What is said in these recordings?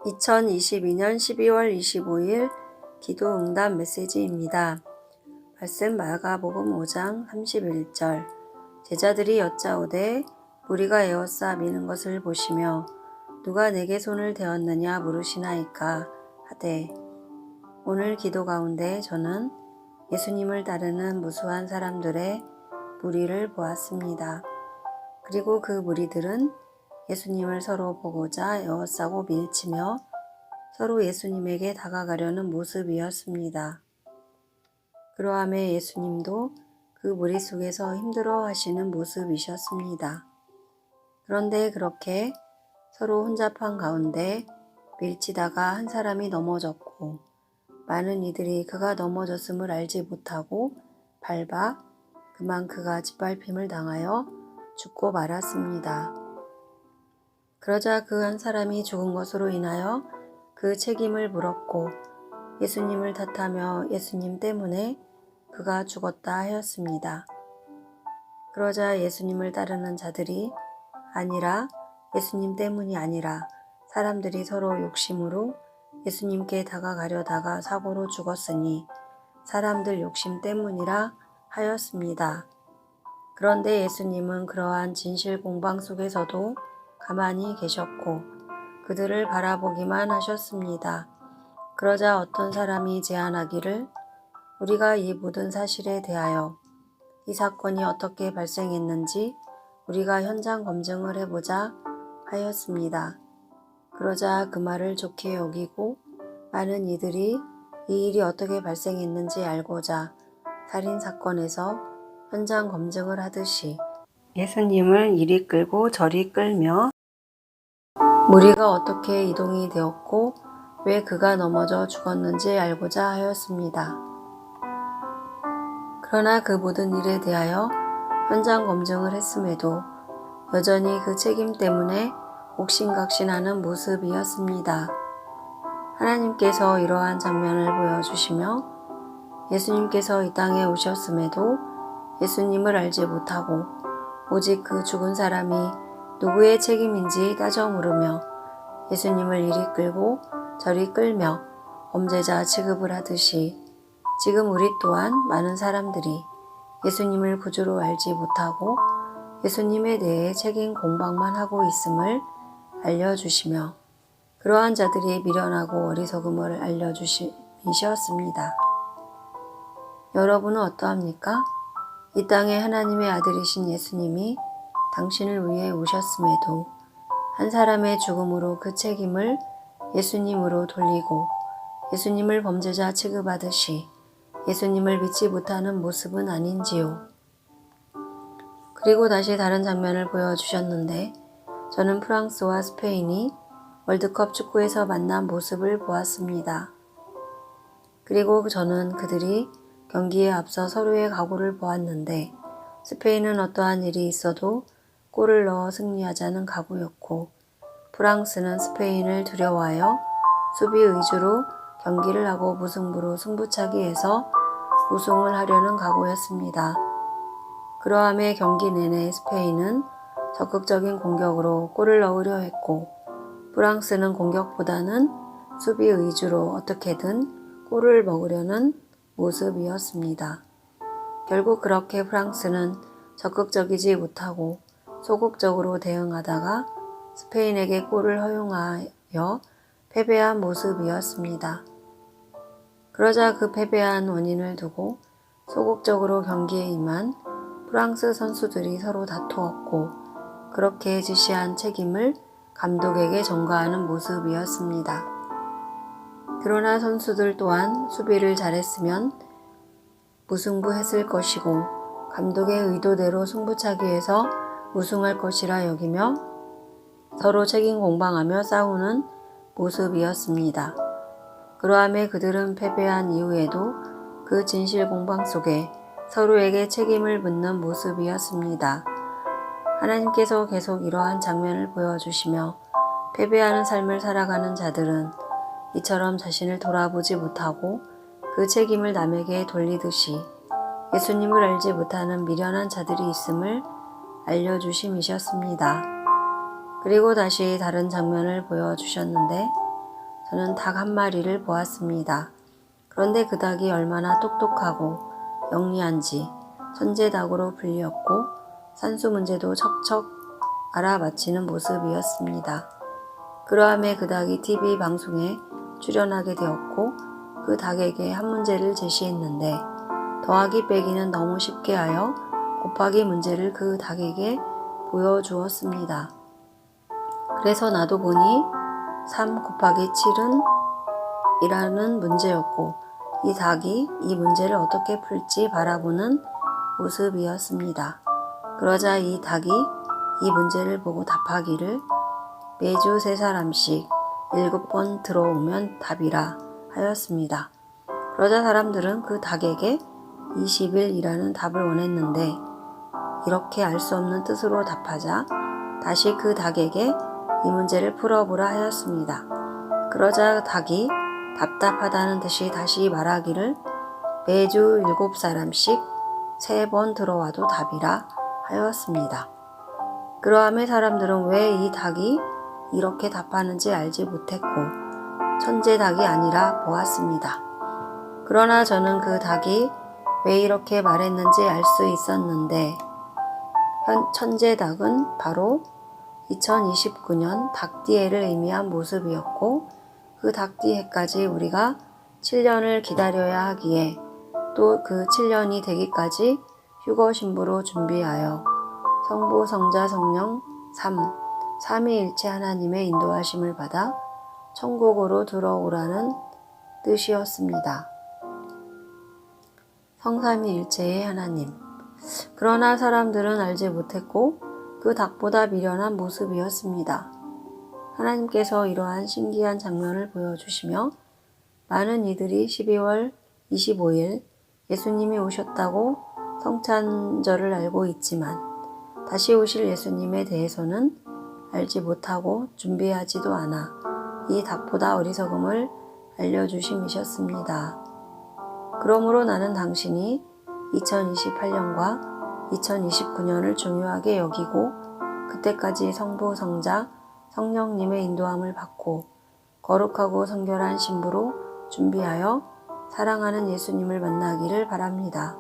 2022년 12월 25일 기도응답 메시지입니다. 말씀 마가복음 5장 31절. 제자들이 여짜오되 무리가 에워싸 미는 것을 보시며 누가 내게 손을 대었느냐 물으시나이까 하되, 오늘 기도 가운데 저는 예수님을 따르는 무수한 사람들의 무리를 보았습니다. 그리고 그 무리들은 예수님을 서로 보고자 에워싸고 밀치며 서로 예수님에게 다가가려는 모습이었습니다. 그러함에 예수님도 그 무리 속에서 힘들어 하시는 모습이셨습니다. 그런데 그렇게 서로 혼잡한 가운데 밀치다가 한 사람이 넘어졌고 많은 이들이 그가 넘어졌음을 알지 못하고 밟아 그만 그가 짓밟힘을 당하여 죽고 말았습니다. 그러자 그 한 사람이 죽은 것으로 인하여 그 책임을 물었고 예수님을 탓하며 예수님 때문에 그가 죽었다 하였습니다. 그러자 예수님을 따르는 자들이 아니라 예수님 때문이 아니라 사람들이 서로 욕심으로 예수님께 다가가려다가 사고로 죽었으니 사람들 욕심 때문이라 하였습니다. 그런데 예수님은 그러한 진실 공방 속에서도 가만히 계셨고 그들을 바라보기만 하셨습니다. 그러자 어떤 사람이 제안하기를 우리가 이 모든 사실에 대하여 이 사건이 어떻게 발생했는지 우리가 현장 검증을 해보자 하였습니다. 그러자 그 말을 좋게 여기고 많은 이들이 이 일이 어떻게 발생했는지 알고자 살인사건에서 현장 검증을 하듯이 예수님을 이리 끌고 저리 끌며 무리가 어떻게 이동이 되었고 왜 그가 넘어져 죽었는지 알고자 하였습니다. 그러나 그 모든 일에 대하여 현장 검증을 했음에도 여전히 그 책임 때문에 옥신각신하는 모습이었습니다. 하나님께서 이러한 장면을 보여주시며 예수님께서 이 땅에 오셨음에도 예수님을 알지 못하고 오직 그 죽은 사람이 누구의 책임인지 따져 물으며 예수님을 이리 끌고 저리 끌며 범죄자 취급을 하듯이 지금 우리 또한 많은 사람들이 예수님을 구주로 알지 못하고 예수님에 대해 책임 공방만 하고 있음을 알려주시며 그러한 자들이 미련하고 어리석음을 알려주심이셨습니다. 여러분은 어떠합니까? 이 땅에 하나님의 아들이신 예수님이 당신을 위해 오셨음에도 한 사람의 죽음으로 그 책임을 예수님으로 돌리고 예수님을 범죄자 취급하듯이 예수님을 믿지 못하는 모습은 아닌지요. 그리고 다시 다른 장면을 보여주셨는데 저는 프랑스와 스페인이 월드컵 축구에서 만난 모습을 보았습니다. 그리고 저는 그들이 경기에 앞서 서로의 각오를 보았는데 스페인은 어떠한 일이 있어도 골을 넣어 승리하자는 각오였고 프랑스는 스페인을 두려워하여 수비 위주로 경기를 하고 무승부로 승부차기해서 우승을 하려는 각오였습니다. 그러함에 경기 내내 스페인은 적극적인 공격으로 골을 넣으려 했고 프랑스는 공격보다는 수비 위주로 어떻게든 골을 먹으려는 모습이었습니다. 결국 그렇게 프랑스는 적극적이지 못하고 소극적으로 대응하다가 스페인에게 골을 허용하여 패배한 모습이었습니다. 그러자 그 패배한 원인을 두고 소극적으로 경기에 임한 프랑스 선수들이 서로 다투었고 그렇게 지시한 책임을 감독에게 전가하는 모습이었습니다. 그러나 선수들 또한 수비를 잘했으면 무승부했을 것이고 감독의 의도대로 승부차기에서 우승할 것이라 여기며 서로 책임 공방하며 싸우는 모습이었습니다. 그러함에 그들은 패배한 이후에도 그 진실 공방 속에 서로에게 책임을 묻는 모습이었습니다. 하나님께서 계속 이러한 장면을 보여주시며 패배하는 삶을 살아가는 자들은 이처럼 자신을 돌아보지 못하고 그 책임을 남에게 돌리듯이 예수님을 알지 못하는 미련한 자들이 있음을 알려주심이셨습니다. 그리고 다시 다른 장면을 보여주셨는데 저는 닭 한 마리를 보았습니다. 그런데 그 닭이 얼마나 똑똑하고 영리한지 천재닭으로 불리었고 산수 문제도 척척 알아맞히는 모습이었습니다. 그러함에 그 닭이 TV 방송에 출연하게 되었고 그 닭에게 한 문제를 제시했는데 더하기 빼기는 너무 쉽게 하여 곱하기 문제를 그 닭에게 보여주었습니다. 그래서 나도 보니 3 곱하기 7은 이라는 문제였고 이 닭이 이 문제를 어떻게 풀지 바라보는 모습이었습니다. 그러자 이 닭이 이 문제를 보고 답하기를 매주 3사람씩 7번 들어오면 답이라 하였습니다. 그러자 사람들은 그 닭에게 20일이라는 답을 원했는데 이렇게 알 수 없는 뜻으로 답하자 다시 그 닭에게 이 문제를 풀어보라 하였습니다. 그러자 닭이 답답하다는 듯이 다시 말하기를 매주 7사람씩 3번 들어와도 답이라 하였습니다. 그러함에 사람들은 왜 이 닭이 이렇게 답하는지 알지 못했고 천재 닭이 아니라 보았습니다. 그러나 저는 그 닭이 왜 이렇게 말했는지 알 수 있었는데 천재 닭은 바로 2029년 닭띠해를 의미한 모습이었고 그 닭띠해까지 우리가 7년을 기다려야 하기에 또 그 7년이 되기까지 휴거 신부로 준비하여 성부, 성자, 성령, 삼위일체 하나님의 인도하심을 받아 천국으로 들어오라는 뜻이었습니다. 성삼위일체의 하나님. 그러나 사람들은 알지 못했고 그 닭보다 미련한 모습이었습니다. 하나님께서 이러한 신기한 장면을 보여주시며 많은 이들이 12월 25일 예수님이 오셨다고 성찬절을 알고 있지만 다시 오실 예수님에 대해서는 알지 못하고 준비하지도 않아 이 닭보다 어리석음을 알려주심이셨습니다. 그러므로 나는 당신이 2028년과 2029년을 중요하게 여기고 그때까지 성부, 성자, 성령님의 인도함을 받고 거룩하고 성결한 신부로 준비하여 사랑하는 예수님을 만나기를 바랍니다.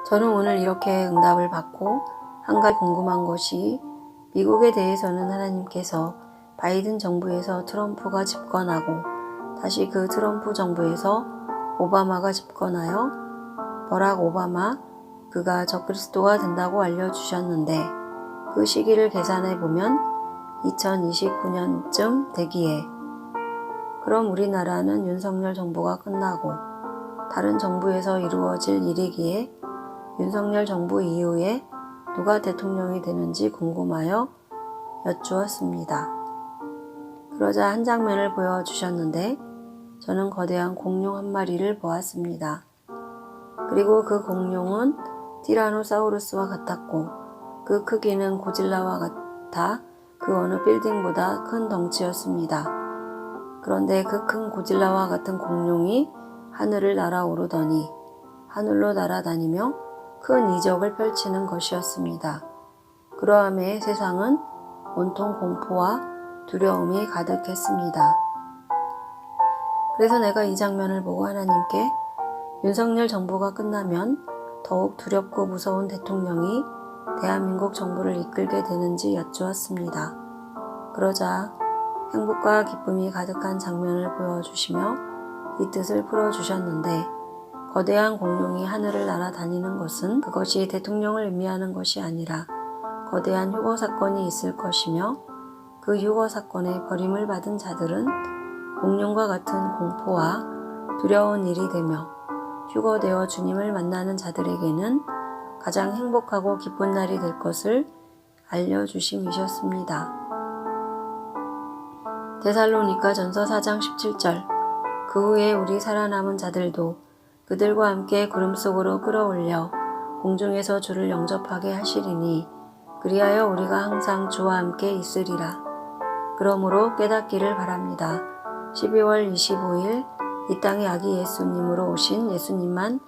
저는 오늘 이렇게 응답을 받고 한 가지 궁금한 것이 미국에 대해서는 하나님께서 바이든 정부에서 트럼프가 집권하고 다시 그 트럼프 정부에서 오바마가 집권하여 버락 오바마 그가 적그리스도가 된다고 알려주셨는데 그 시기를 계산해 보면 2029년쯤 되기에 그럼 우리나라는 윤석열 정부가 끝나고 다른 정부에서 이루어질 일이기에 윤석열 정부 이후에 누가 대통령이 되는지 궁금하여 여쭈었습니다. 그러자 한 장면을 보여주셨는데 저는 거대한 공룡 한 마리를 보았습니다. 그리고 그 공룡은 티라노사우루스와 같았고 그 크기는 고질라와 같아 그 어느 빌딩보다 큰 덩치였습니다. 그런데 그 큰 고질라와 같은 공룡이 하늘을 날아오르더니 하늘로 날아다니며 큰 이적을 펼치는 것이었습니다. 그러함에 세상은 온통 공포와 두려움이 가득했습니다. 그래서 내가 이 장면을 보고 하나님께 윤석열 정부가 끝나면 더욱 두렵고 무서운 대통령이 대한민국 정부를 이끌게 되는지 여쭈었습니다. 그러자 행복과 기쁨이 가득한 장면을 보여주시며 이 뜻을 풀어주셨는데 거대한 공룡이 하늘을 날아다니는 것은 그것이 대통령을 의미하는 것이 아니라 거대한 휴거 사건이 있을 것이며 그 휴거 사건에 버림을 받은 자들은 공룡과 같은 공포와 두려운 일이 되며 휴거되어 주님을 만나는 자들에게는 가장 행복하고 기쁜 날이 될 것을 알려주심이셨습니다. 데살로니가전서 4장 17절. 그 후에 우리 살아남은 자들도 그들과 함께 구름 속으로 끌어올려 공중에서 주를 영접하게 하시리니 그리하여 우리가 항상 주와 함께 있으리라. 그러므로 깨닫기를 바랍니다. 12월 25일 이 땅에 아기 예수님으로 오신 예수님만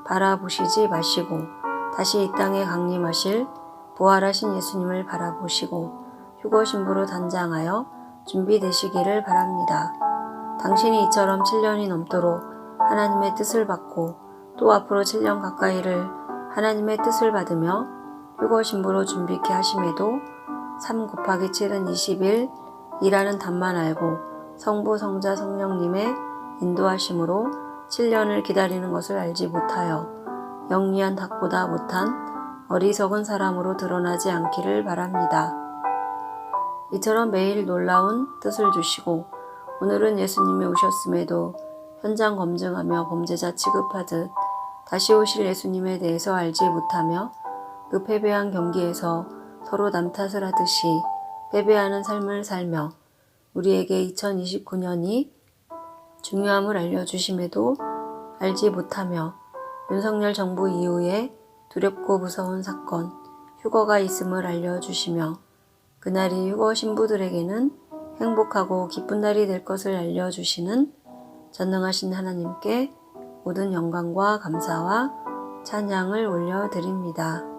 바라보시지 마시고 다시 이 땅에 강림하실 부활하신 예수님을 바라보시고 휴거 신부로 단장하여 준비되시기를 바랍니다. 당신이 이처럼 7년이 넘도록 하나님의 뜻을 받고 또 앞으로 7년 가까이를 하나님의 뜻을 받으며 휴거 신부로 준비케 하심에도 3 곱하기 7은 20일 이라는 답만 알고 성부, 성자, 성령님의 인도하심으로 7년을 기다리는 것을 알지 못하여 영리한 닭보다 못한 어리석은 사람으로 드러나지 않기를 바랍니다. 이처럼 매일 놀라운 뜻을 주시고 오늘은 예수님이 오셨음에도 현장 검증하며 범죄자 취급하듯 다시 오실 예수님에 대해서 알지 못하며 그 패배한 경기에서 서로 남탓을 하듯이 패배하는 삶을 살며 우리에게 2029년이 중요함을 알려주심에도 알지 못하며 윤석열 정부 이후에 두렵고 무서운 사건, 휴거가 있음을 알려주시며 그날이 휴거 신부들에게는 행복하고 기쁜 날이 될 것을 알려주시는 전능하신 하나님께 모든 영광과 감사와 찬양을 올려드립니다.